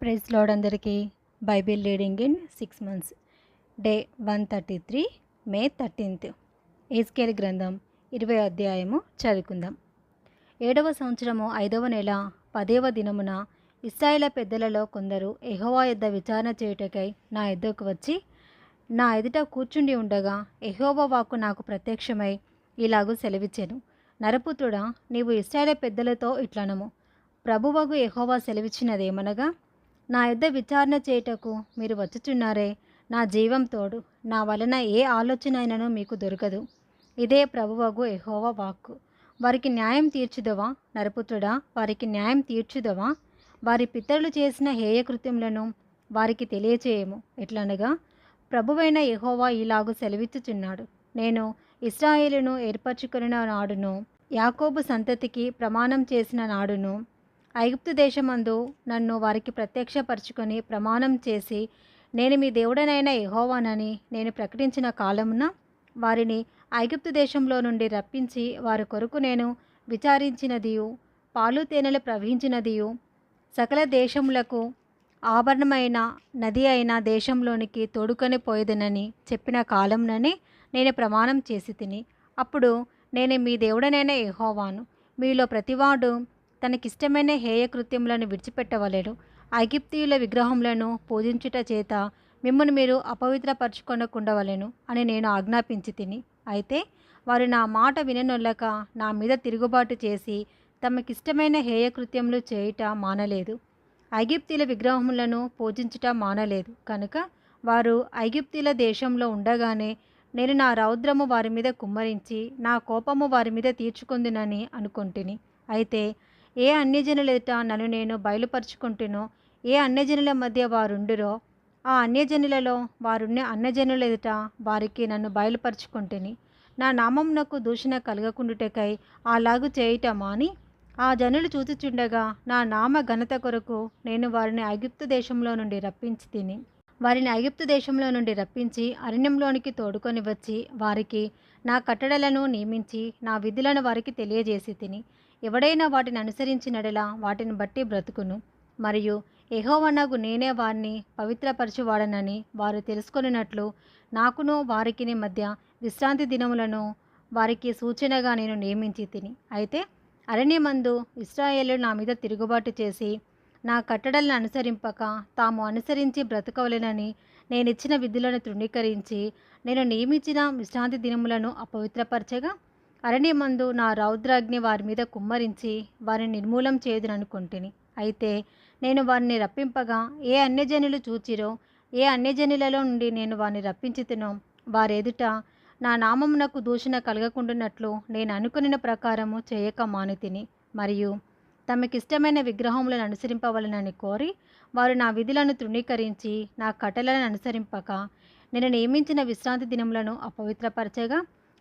Praise lord అందరికీ. Bible reading in 6 months. Day 133, మే 13. ఎహెజ్కేలు గ్రంథం 20వ అధ్యాయము చదువుకుందాం. 7వ సంవత్సరము 5వ నెల 10వ దినమున ఇశ్రాయేలు పెద్దలలో కొందరు యెహోవా యొద్ద విచారణ చేయుటకై నా యొద్దకు వచ్చి నా ఎదుట కూర్చుండి ఉండగా యెహోవా వాక్కు నాకు ప్రత్యక్షమై ఇలాగు సెలవిచ్చెను. నరపుత్రుడా, నీవు ఇశ్రాయేలు పెద్దలతో ఇట్లనము, ప్రభువగు యెహోవా సెలవిచ్చినదేమనగా, నా యొద్ద విచారణ చేయుటకు మీరు వచ్చుచున్నారే, నా జీవం తోడు, నా వలన ఏ ఆలోచన అయినను మీకు దొరకదు. ఇదే ప్రభువగు యెహోవా వాక్కు. వారికి న్యాయం తీర్చుదవా? నరపుత్రుడా, వారికి న్యాయం తీర్చుదవా? వారి పితరులు చేసిన హేయకృత్యములను వారికి తెలియచేయము. ఎట్లనగా, ప్రభువైన యెహోవా ఇలాగు సెలవిచ్చుచున్నాడు, నేను ఇశ్రాయేలును ఏర్పరచుకొనిన నాడును, యాకోబు సంతతికి ప్రమాణం చేసిన నాడును, ఐగుప్తు దేశమందు నన్ను వారికి ప్రత్యక్షపరచుకొని ప్రమాణం చేసి నేను మీ దేవుడనైన యెహోవానని నేను ప్రకటించిన కాలమున వారిని ఐగుప్తు దేశంలో నుండి రప్పించి వారి కొరకు నేను విచారించినదియు పాలు తేనెలు ప్రవహించినదియు సకల దేశములకు ఆభరణమైన నది అయిన దేశంలోనికి తోడుకొని పోయేదనని చెప్పిన కాలంలోనే నేను ప్రమాణం చేసి తిని, అప్పుడు నేను మీ దేవుడనైన యెహోవాను. మీలో ప్రతివాడు తనకిష్టమైన హేయకృత్యములను విడిచిపెట్టవలెను. ఐగుప్తీయుల విగ్రహములను పూజించుట చేత మిమ్మును మీరు అపవిత్రపరచుకొనకుండవలెను అని నేను ఆజ్ఞాపించి తిని. అయితే వారు నా మాట విననొల్లక నా మీద తిరుగుబాటు చేసి తమకిష్టమైన హేయకృత్యములు చేయుట మానలేదు. ఐగుప్తీయుల విగ్రహములను పూజించుట మానలేదు. కనుక వారు ఐగుప్తీయుల దేశంలో ఉండగానే నేను నా రౌద్రము వారి మీద కుమ్మరించి నా కోపము వారి మీద తీర్చుకొందునని అనుకొంటిని. అయితే ఏ అన్యజనుల ఎదుట నన్ను నేను బయలుపరుచుకుంటునో, ఏ అన్యజనుల మధ్య వారుండురో ఆ అన్యజనులలో వారున్న అన్యజనుల ఎదుట వారికి నన్ను బయలుపరుచుకుంటుని. నా నామమునకు దూషణ కలగకుండుటకై అలాగు చేయుట మాని, ఆ జనులు చూచుచుండగా నా నామ ఘనత కొరకు నేను వారిని ఐగుప్తు దేశంలో నుండి రప్పించి తిని, వారిని ఐగుప్తు దేశంలో నుండి రప్పించి అరణ్యంలోనికి తోడుకొని వచ్చి వారికి నా కట్టడలను నియమించి నా విధులను వారికి తెలియజేసి తిని. ఎవడైనా వాటిని అనుసరించినడలా వాటిని బట్టి బ్రతుకును. మరియు యెహోవానగు నేనే వారిని పవిత్రపరచువాడనని వారు తెలుసుకొనినట్లు నాకును వారికిని మధ్య విశ్రాంతి దినములను వారికి సూచనగా నేను నియమించి తిని. అయితే అరణ్యమందు ఇశ్రాయేలు నా మీద తిరుగుబాటు చేసి నా కట్టడలను అనుసరింపక తాము అనుసరించి బ్రతకవలెనని నేనిచ్చిన విధులను తృణీకరించి నేను నియమించిన విశ్రాంతి దినములను అపవిత్రపరచగా అరణ్యమందు నా రౌద్రాగ్ని వారి మీద కుమ్మరించి వారిని నిర్మూలం చేయుదుననుకొంటిని. అయితే నేను వారిని రప్పింపగా ఏ అన్యజనులు చూచిరో, ఏ అన్యజనులలో నుండి నేను వారిని రప్పించితినో వారెదుట నా నామమునకు దూషణ కలగకుండానట్లు నేను అనుకొనిన ప్రకారము చేయక మానితిని. మరియు తమకిష్టమైన విగ్రహములను అనుసరింపవలనని కోరి వారు నా విధులను తృణీకరించి నా కట్టడలను అనుసరింపక నేను నియమించిన విశ్రాంతి దినములను అపవిత్రపరచగా,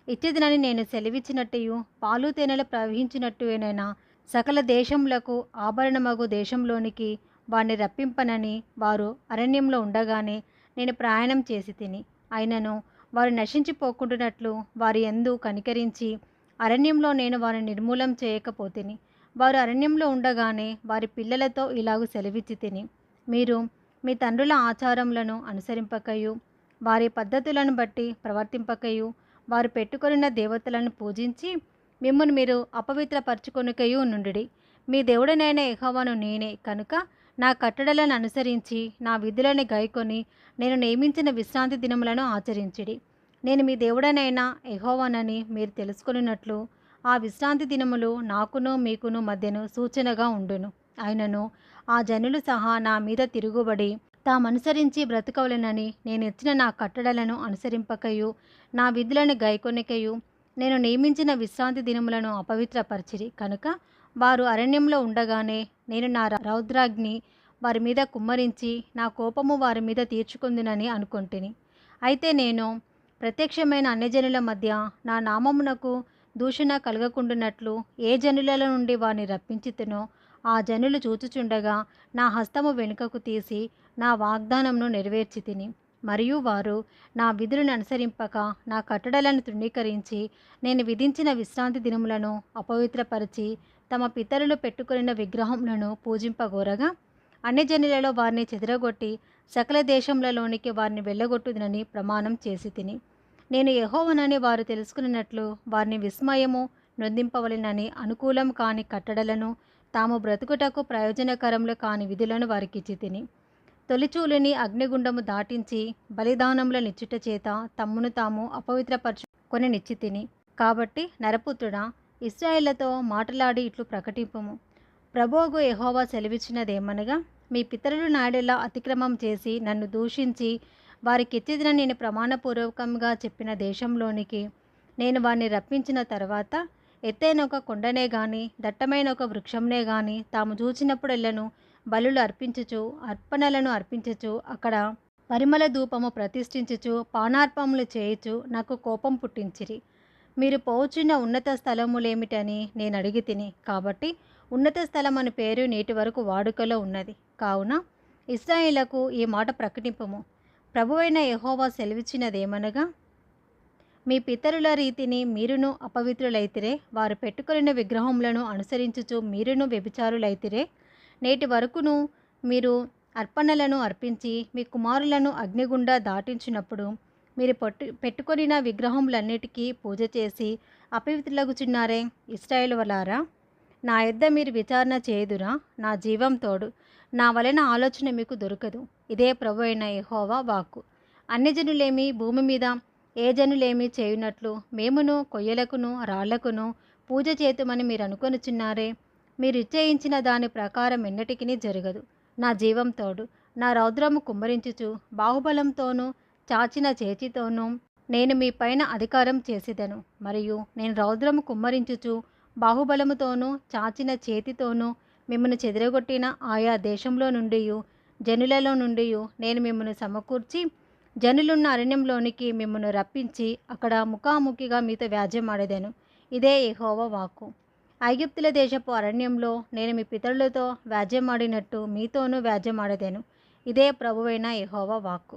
ఇచ్చేదినని నేను సెలవిచ్చినట్టు పాలు తేనెలు ప్రవహించినట్టునైనా సకల దేశములకు ఆభరణమగు దేశంలోనికి వారిని రప్పింపనని వారు అరణ్యంలో ఉండగానే నేను ప్రయాణం చేసి తిని. అయినను వారు నశించిపోకుండానట్లు వారి యందు కనికరించి అరణ్యంలో నేను వారిని నిర్మూలం చేయకపోతిని. వారు అరణ్యంలో ఉండగానే వారి పిల్లలతో ఇలాగు సెలవిచ్చి తిని, మీరు మీ తండ్రుల ఆచారములను అనుసరింపకయు వారి పద్ధతులను బట్టి ప్రవర్తింపకయు వారు పెట్టుకొనిన దేవతలను పూజించి మిమ్మును మీరు అపవిత్రపరచుకొనుకయు నుండుడి. మీ దేవుడనైన యెహోవాను నేనే కనుక నా కట్టడలను అనుసరించి నా విధులను గైకొని నేను నియమించిన విశ్రాంతి దినములను ఆచరించుడి. నేను మీ దేవుడనైన యెహోవానని మీరు తెలుసుకొనున్నట్లు ఆ విశ్రాంతి దినములు నాకును మీకును మధ్యను సూచనగా ఉండును. అయినను ఆ జనులు సహా నా మీద తిరుగుబడి తామనుసరించి బ్రతకవలెనని నేను ఇచ్చిన నా కట్టడలను అనుసరింపకయు నా విధులను గైకొనికయు నేను నియమించిన విశ్రాంతి దినములను అపవిత్రపరిచిరి. కనుక వారు అరణ్యంలో ఉండగానే నేను నా రౌద్రాగ్ని వారి మీద కుమ్మరించి నా కోపము వారి మీద తీర్చుకుందునని అనుకొంటిని. అయితే నేను ప్రత్యక్షమైన అన్యజనుల మధ్య నా నామమునకు దూషణ కలగకుండానట్లు ఏ జనులలో నుండి వారిని రప్పించితినో ఆ జనులు చూచుచుండగా నా హస్తము వెనుకకు తీసి నా వాగ్దానంను నెరవేర్చి తిని. మరియు వారు నా విధులను అనుసరింపక నా కట్టడలను తృణీకరించి నేను విధించిన విశ్రాంతి దినములను అపవిత్రపరిచి తమ పితరులు పెట్టుకొనిన విగ్రహములను పూజింపగోరగా అన్యజనులలో వారిని చెదరగొట్టి సకల దేశములలోనికి వారిని వెళ్ళగొట్టుదునని ప్రమాణం చేసి తిని. నేను యెహోవానని వారు తెలుసుకున్నట్లు వారిని విస్మయము నొందింపవలెనని అనుకూలం కాని కట్టడలను, తాము బ్రతుకుటకు ప్రయోజనకరములు కాని విధులను వారికిచ్చి తిని. తొలిచూలుని అగ్నిగుండము దాటించి బలిదానములనిచ్చుట చేత తమ్మును తాము అపవిత్రపరచుకొని నిచ్చితిని. కాబట్టి నరపుత్రుడా, ఇశ్రాయేళ్లతో మాటలాడి ఇట్లు ప్రకటింపుము. ప్రభువగు యెహోవా సెలవిచ్చినదేమనగా, మీ పితరులు నాడెలా అతిక్రమం చేసి నన్ను దూషించి వారికిచ్చిదినని నేను ప్రమాణపూర్వకంగా చెప్పిన దేశంలోనికి నేను వారిని రప్పించిన తర్వాత, ఎత్తైన ఒక కొండనే గాని దట్టమైన ఒక వృక్షంనే గాని తాము చూచినప్పుడెల్లను బలులు అర్పించుచు అర్పణలను అర్పించుచు అక్కడ పరిమళ ధూపము ప్రతిష్ఠించుచు పానార్పములు చేయుచు నాకు కోపం పుట్టించిరి. మీరు పోచున్న ఉన్నత స్థలములేమిటని నేను అడిగి తిని. కాబట్టి ఉన్నత స్థలం అని పేరు నేటి వరకు వాడుకలో ఉన్నది. కావున ఇశ్రాయేలుకు ఈ మాట ప్రకటింపుము. ప్రభువైన యెహోవా సెలవిచ్చినదేమనగా, మీ పితరుల రీతిని మీరును అపవిత్రులైతిరే, వారు పెట్టుకొనిన విగ్రహములను అనుసరించుచు మీరును వ్యభిచారులైతిరే. నేటి వరకును మీరు అర్పణలను అర్పించి మీ కుమారులను అగ్నిగుండా దాటించినప్పుడు మీరు పెట్టుకొనిన విగ్రహములన్నిటికీ పూజ చేసి అపవిత్రులగుచున్నారే. ఇశ్రాయేలు వలారా, నా యొద్ద మీరు విచారణ చేయుదురా? నా జీవం తోడు, నా వలన ఆలోచన మీకు దొరకదు. ఇదే ప్రభువైన యెహోవా వాక్కు. అన్యజనులేమి భూమి మీద ఏ జనులేమి చేయునట్లు మేమును కొయ్యలకును రాళ్లకును పూజ చేతుమని మీరు అనుకొనుచున్నారే. మీరు ఇచ్చేయించిన దాని ప్రకారం ఎన్నటికిని జరగదు. నా జీవం తోడు, నా రౌద్రము కుమ్మరించుచు బాహుబలంతోనూ చాచిన చేతితోనూ నేను మీ పైన అధికారం చేసేదను. మరియు నేను రౌద్రము కుమ్మరించుచు బాహుబలముతోనూ చాచిన చేతితోనూ మిమ్మల్ని చెదరగొట్టిన ఆయా దేశంలో నుండి జనులలో నుండి నేను మిమ్మల్ని సమకూర్చి జనులున్న అరణ్యంలోనికి మిమ్మల్ని రప్పించి అక్కడ ముఖాముఖిగా మీతో వ్యాజ్యమాడేదను. ఇదే యెహోవా వాక్కు. ఐగుప్తుల దేశపు అరణ్యంలో నేను మీ పితరులతో వ్యాజ్యమాడినట్టు మీతోనూ వ్యాజ్యమాడేదను. ఇదే ప్రభువైన యెహోవా వాక్కు.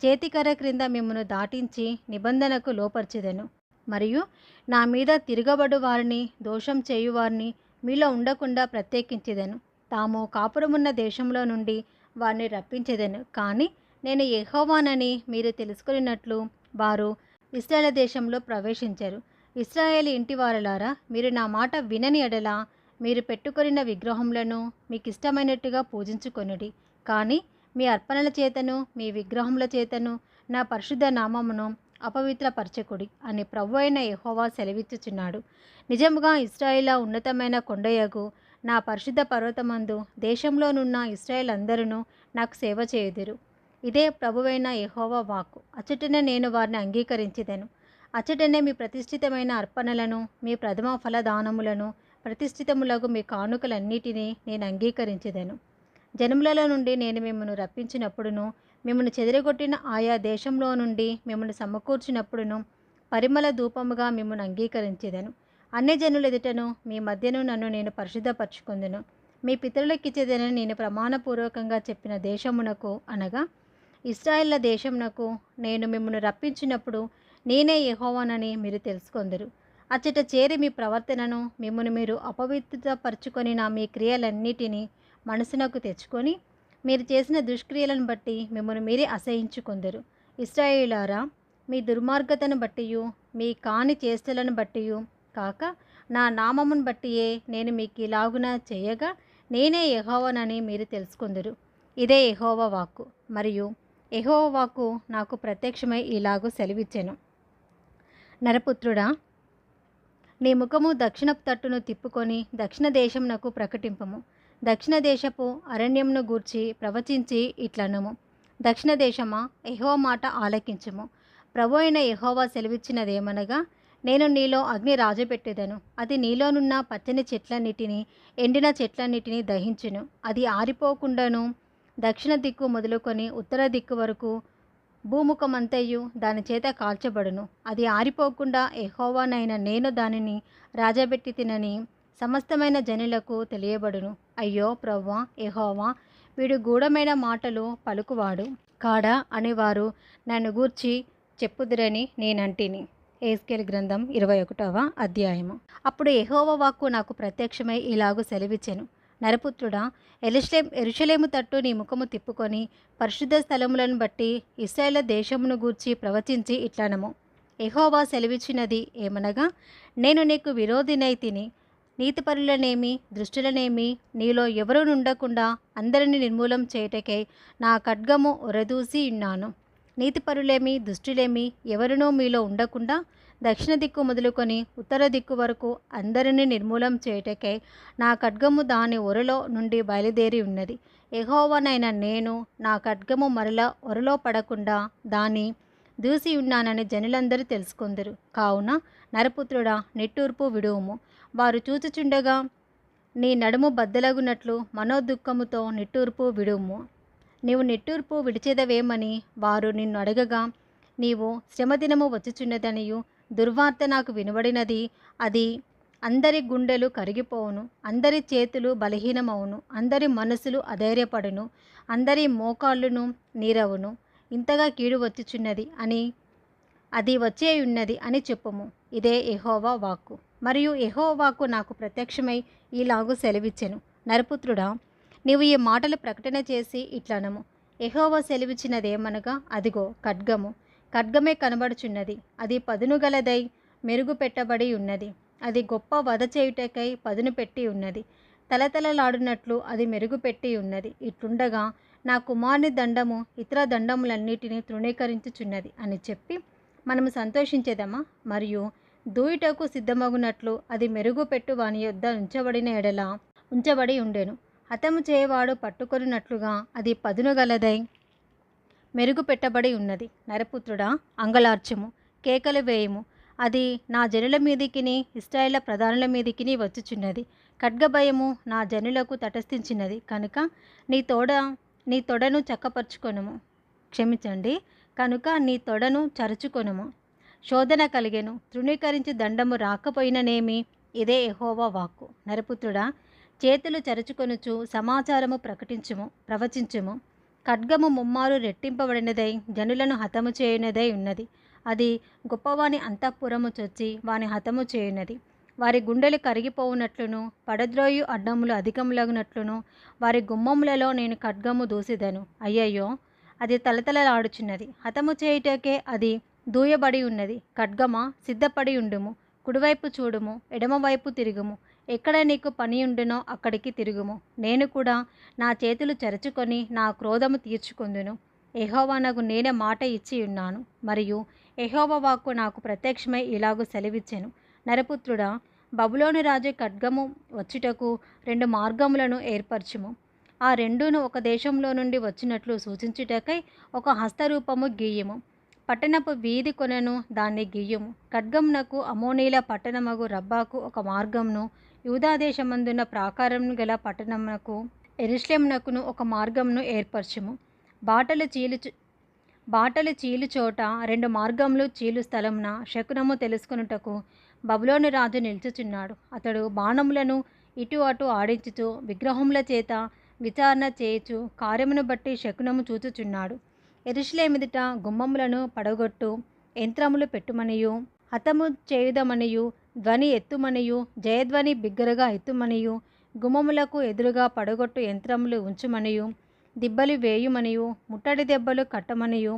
చేతికర్ర క్రింద మిమ్మల్ని దాటించి నిబంధనకు లోపర్చెదను. మరియు నా మీద తిరగబడు వారిని దోషం చేయువారిని మీలో ఉండకుండా ప్రత్యేకించెదను. తాము కాపురమున్న దేశంలో నుండి వారిని రప్పించెదను. కానీ నేను యెహోవానని మీరు తెలుసుకున్నట్లు వారు ఇశ్రాయేలు దేశంలో ప్రవేశించరు. ఇశ్రాయేలు ఇంటివారలారా, మీరు నా మాట వినని ఎడల మీరు పెట్టుకొనిన విగ్రహములను మీకు ఇష్టమైనట్టుగా పూజించుకొనుడి. కానీ మీ అర్పణల చేతను మీ విగ్రహముల చేతను నా పరిశుద్ధ నామమును అపవిత్రపరచకుడి అని ప్రభువైన యెహోవా సెలవిచ్చుచున్నాడు. నిజముగా ఇశ్రాయేలు ఉన్నతమైన కొండయగు నా పరిశుద్ధ పర్వతమందు దేశంలోనున్న ఇశ్రాయేలు అందరూ నాకు సేవ చేయుదురు. ఇదే ప్రభువైన యెహోవా వాక్కు. అచ్చటనే నేను వారిని అంగీకరించెదను. అచ్చటనే మీ ప్రతిష్ఠితమైన అర్పణలను మీ ప్రథమ ఫలదానములను ప్రతిష్ఠితములగు మీ కానుకలన్నిటినీ నేను అంగీకరించెదను. జనములలో నుండి నేను మిమ్మల్ని రప్పించినప్పుడును మిమ్మల్ని చెదరగొట్టిన ఆయా దేశంలో నుండి మిమ్మల్ని సమకూర్చినప్పుడును పరిమళ ధూపముగా మిమ్మల్ని అంగీకరించెదను. అన్యజనుల ఎదుటను మీ మధ్యను నన్ను నేను పరిశుద్ధపరచుకొందును. మీ పితరులకిచ్చేదనని నేను ప్రమాణపూర్వకంగా చెప్పిన దేశమునకు అనగా ఇశ్రాయేళ్ల దేశమునకు నేను మిమ్మల్ని రప్పించినప్పుడు నేనే యెహోవానని మీరు తెలుసుకొందురు. అచ్చట చేరి మీ ప్రవర్తనను మిమ్మల్ని మీరు అపవిత్రపరచుకొనిన మీ క్రియలన్నిటినీ మనసునకు తెచ్చుకొని మీరు చేసిన దుష్క్రియలను బట్టి మిమ్మల్ని మీరే అసహించుకొందురు. ఇశ్రాయేలులారా, మీ దుర్మార్గతను బట్టియు మీ కాని చేష్టలను బట్టియు కాక నా నామమును బట్టియే నేను మీకు ఇలాగున చేయగా నేనే యెహోవానని మీరు తెలుసుకొందురు. ఇదే యెహోవా వాక్కు. మరియు యెహోవా వాక్కు నాకు ప్రత్యక్షమై ఇలాగూ సెలవిచ్చెను. నరపుత్రుడా, నీ ముఖము దక్షిణపు తట్టును తిప్పుకొని దక్షిణ దేశమునకు ప్రకటింపము. దక్షిణ దేశపు అరణ్యమును గూర్చి ప్రవచించి ఇట్లనుము. దక్షిణ దేశమా, యెహోవా మాట ఆలకించుము. ప్రభు అయిన యెహోవా సెలవిచ్చినదేమనగా, నేను నీలో అగ్ని రాజపెట్టెదను. అది నీలోనున్న పచ్చని చెట్లన్నిటినీ ఎండిన చెట్లన్నిటినీ దహించును. అది ఆరిపోకుండాను దక్షిణ దిక్కు మొదలుకొని ఉత్తర దిక్కు వరకు భూముఖమంతయు దాని చేత కాల్చబడును. అది ఆరిపోకుండా యెహోవానైన నేను దానిని రాజబెట్టి తినని సమస్తమైన జనులకు తెలియబడును. అయ్యో ప్రభువా యెహోవా, వీడు గూఢమైన మాటలు పలుకువాడు కాడా అని వారు నన్ను గూర్చి చెప్పుదురని నేనంటిని. యెహెజ్కేలు గ్రంథం 21వ అధ్యాయము. అప్పుడు యెహోవా వాక్కు నాకు ప్రత్యక్షమై ఇలాగు సెలవిచ్చెను. నరపుత్రుడా, యెరూషలేము తట్టు నీ ముఖము తిప్పుకొని పరిశుద్ధ స్థలములను బట్టి ఇశ్రాయేలు దేశమును గూర్చి ప్రవచించి ఇట్లనము. యెహోవా సెలవిచ్చినది ఏమనగా, నేను నీకు విరోధినైతిని. నీతిపరులనేమి దుష్టులనేమి నీలో ఎవరూ నుండకుండా అందరిని నిర్మూలం చేయుటకై నా ఖడ్గము ఉరదూసి ఉన్నాను. నీతిపరులేమి దుష్టులేమి ఎవరునూ మీలో ఉండకుండా దక్షిణ దిక్కు మొదలుకొని ఉత్తర దిక్కు వరకు అందరినీ నిర్మూలం చేయుటకై నా ఖడ్గము దాని ఒరలో నుండి బయలుదేరి ఉన్నది. యెహోవానైన నేను నా ఖడ్గము మరల ఒరలో పడకుండా దాన్ని దూసి ఉన్నానని జనులందరూ తెలుసుకొందురు. కావున నరపుత్రుడా, నిట్టూర్పు విడువుము. వారు చూచుచుండగా నీ నడుము బద్దలగునట్లు మనోదుఃఖముతో నిట్టూర్పు విడువుము. నీవు నిట్టూర్పు విడిచేదవేమని వారు నిన్ను అడగగా, నీవు శ్రమదినము వచ్చుచున్నదనియు దుర్వార్త నాకు వినబడినది, అది అందరి గుండెలు కరిగిపోవును, అందరి చేతులు బలహీనమవును, అందరి మనసులు అధైర్యపడును, అందరి మోకాళ్ళును నీరవును, ఇంతగా కీడు వచ్చుచున్నది అని అది వచ్చే ఉన్నది అని చెప్పుము. ఇదే యెహోవా వాక్కు. మరియు యెహోవా వాక్కు నాకు ప్రత్యక్షమై ఈలాగు సెలవిచ్చెను. నరపుత్రుడా, నీవు ఈ మాటలు ప్రకటన చేసి ఇట్లనము. యెహోవా సెలవిచ్చినదేమనగా, అదిగో ఖడ్గమే కనబడుచున్నది. అది పదును గలదై మెరుగు పెట్టబడి ఉన్నది. అది గొప్ప వధ చేయుటకై పదును పెట్టి ఉన్నది. తలతలలాడునట్లు అది మెరుగు పెట్టి ఉన్నది. ఇట్లుండగా నా కుమారుని దండము ఇతర దండములన్నిటినీ తృణీకరించుచున్నది అని చెప్పి మనము సంతోషించేదమా? మరియు దూయుటకు సిద్ధమగునట్లు అది మెరుగు పెట్టు వాని యొద్ద ఉంచబడిన ఎడల ఉంచబడి ఉండెను. హతము చేయవాడు పట్టుకొనినట్లుగా అది పదును గలదై మెరుగు పెట్టబడి ఉన్నది. నరపుత్రుడా, అంగలార్చము, కేకలు వేయము. అది నా జనుల మీదికిని ఇశ్రాయేలు ప్రధానుల మీదికిని వచ్చుచున్నది. ఖడ్గభయము నా జనులకు తటస్థించినది కనుక నీ తొడను చక్కపరుచుకొనుము. కనుక నీ తొడను చరుచుకొనుము. శోధన కలిగెను, తృణీకరించి దండము రాకపోయిననేమి, ఇదే యెహోవా వాక్కు. నరపుత్రుడా, చేతులు చరుచుకొనుచు సమాచారము ప్రవచించుము. ఖడ్గము ముమ్మారు రెట్టింపబడినదై జనులను హతము చేయునదై ఉన్నది. అది గొప్పవాని అంతఃపురము చొచ్చి వాని హతము చేయునది. వారి గుండెలు కరిగిపోవునట్లును పడద్రోయు అడ్డములు అధికములగునట్లును వారి గుమ్మములలో నేను ఖడ్గము దూసిదను. అయ్యయ్యో, అది తలతలలాడుచున్నది, హతము చేయుటకే అది దూయబడి ఉన్నది. ఖడ్గమా, సిద్ధపడి ఉండుము. కుడివైపు చూడుము, ఎడమవైపు తిరుగుము. ఎక్కడ నీకు పనియుండునో అక్కడికి తిరుగుము. నేను కూడా నా చేతులు చరుచుకొని నా క్రోధము తీర్చుకొందును. యెహోవానగు నేనే మాట ఇచ్చి ఉన్నాను. మరియు యెహోవా వాక్కు నాకు ప్రత్యక్షమై ఇలాగు సెలవిచ్చెను. నరపుత్రుడా, బబులోను రాజు ఖడ్గము వచ్చుటకు 2 మార్గములను ఏర్పరచుము. ఆ రెండును ఒక దేశంలో నుండి వచ్చినట్లు సూచించుటకై ఒక హస్తరూపము గీయము. పట్టణపు వీధి కొనను దాన్ని గీయుము. ఖడ్గమునకు అమోనీల పట్టణమగు రబ్బాకు ఒక మార్గమును, యూదాదేశమందున్న ప్రాకారం గల పట్టణమునకు యెరూషలేమునకును ఒక మార్గమును ఏర్పరచుము. బాటలు చీలు చోట 2 మార్గములు చీలు స్థలమున శకునము తెలుసుకొనుటకు బబులోను రాజు నిలుచుచున్నాడు. అతడు బాణములను ఇటు అటు ఆడించుచు విగ్రహముల చేత విచారణ చేయుచు కార్యమును బట్టి శకునము చూచుచున్నాడు. యెరూషలేమెదుట గుమ్మములను పడగొట్టు యంత్రములు పెట్టుమనియు, హతము చేయుదమనియు, ధ్వని ఎత్తుమనియు, జయధ్వని బిగ్గరగా ఎత్తుమనియు, గుమ్మములకు ఎదురుగా పడగొట్టు యంత్రములు ఉంచుమనియు, దిబ్బలు వేయుమనియు, ముట్టడి దెబ్బలు కట్టమనియు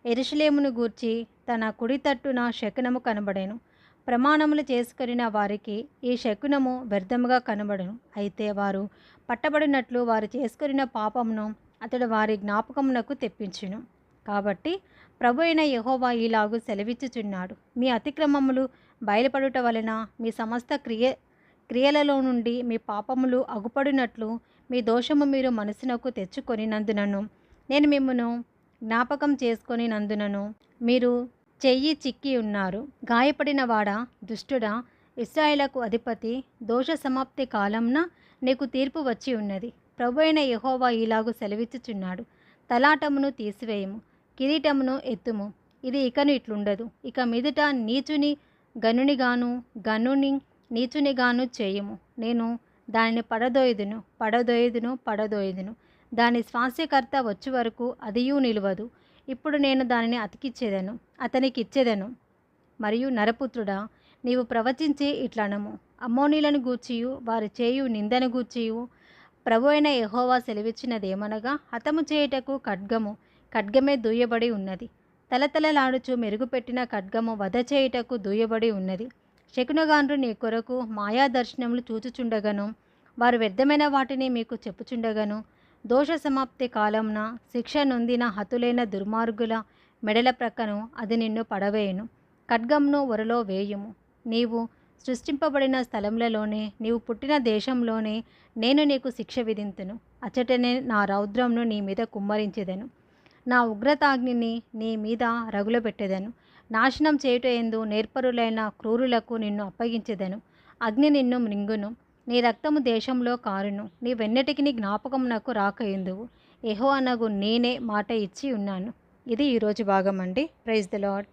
యెరూషలేమును గూర్చి తన కుడి తట్టున శకునము కనబడెను. ప్రమాణములు చేసుకొనిన వారికి ఈ శకునము వ్యర్థముగా కనబడును. అయితే వారు పట్టబడినట్లు వారు చేసుకొనిన పాపమును అతడు వారి జ్ఞాపకమునకు తెప్పించును. కాబట్టి ప్రభు అయిన యెహోవా ఈలాగు సెలవిచ్చుచున్నాడు. మీ అతిక్రమములు బయలుపడుట వలన మీ సమస్త క్రియలలో నుండి మీ పాపములు అగుపడినట్లు మీ దోషము మీరు మనసునకు తెచ్చుకొనినందునను నేను మిమ్మును జ్ఞాపకం చేసుకొనినందునను మీరు చెయ్యి చిక్కి ఉన్నారు. గాయపడిన వాడా, దుష్టుడా, ఇశ్రాయేలుకు అధిపతి, దోష సమాప్తి కాలంన నీకు తీర్పు వచ్చి ఉన్నది. ప్రభు అయిన యెహోవా ఈలాగు సెలవిచ్చుచున్నాడు. తలాటమును తీసివేయము, కిరీటమును ఎత్తుము. ఇది ఇకను ఇట్లుండదు. ఇక మీదట నీచుని గనునిగాను, గనుని నీచునిగాను చేయము. నేను దానిని పడదోయుదును. దాని స్వాస్యకర్త వచ్చే వరకు అదియూ నిలువదు. ఇప్పుడు నేను దానిని అతనికిచ్చేదను. మరియు నరపుత్రుడా, నీవు ప్రవచించి ఇట్లనము. అమ్మోనీలను గూర్చియు వారి చేయు నిందను గూర్చియు ప్రభు అయిన యెహోవా సెలవిచ్చినదేమనగా, హతము చేయుటకు ఖడ్గమే దూయబడి ఉన్నది. తలతలలాడుచు మెరుగుపెట్టిన ఖడ్గము వధ చేయుటకు దూయబడి ఉన్నది. శకునగాండ్రు నీ కొరకు మాయాదర్శనములు చూచుచుండగను, వారు వ్యర్థమైన వాటిని మీకు చెప్పుచుండగను, దోష సమాప్తి కాలమున శిక్ష నొందిన హతులైన దుర్మార్గుల మెడల ప్రక్కను అది నిన్ను పడవేయును. ఖడ్గంను ఒరలో వేయుము. నీవు సృష్టింపబడిన స్థలములలోనే, నీవు పుట్టిన దేశంలోనే నేను నీకు శిక్ష విధింతును. అచ్చటనే నా రౌద్రంను నీ మీద కుమ్మరించెదను. నా ఉగ్రతాగ్నిని నీ మీద రగులబెట్టెదను. నాశనం చేయుటయందు నేర్పరులైన క్రూరులకు నిన్ను అప్పగించెదను. అగ్ని నిన్ను మృంగును. నీ రక్తము దేశంలో కారును. నీవెన్నటికి నీ జ్ఞాపకమునకు రాకయుందువు. యెహోవా అనగు నేనే మాట ఇచ్చి ఉన్నాను. ఇది ఈరోజు భాగం అండి. Praise the lord.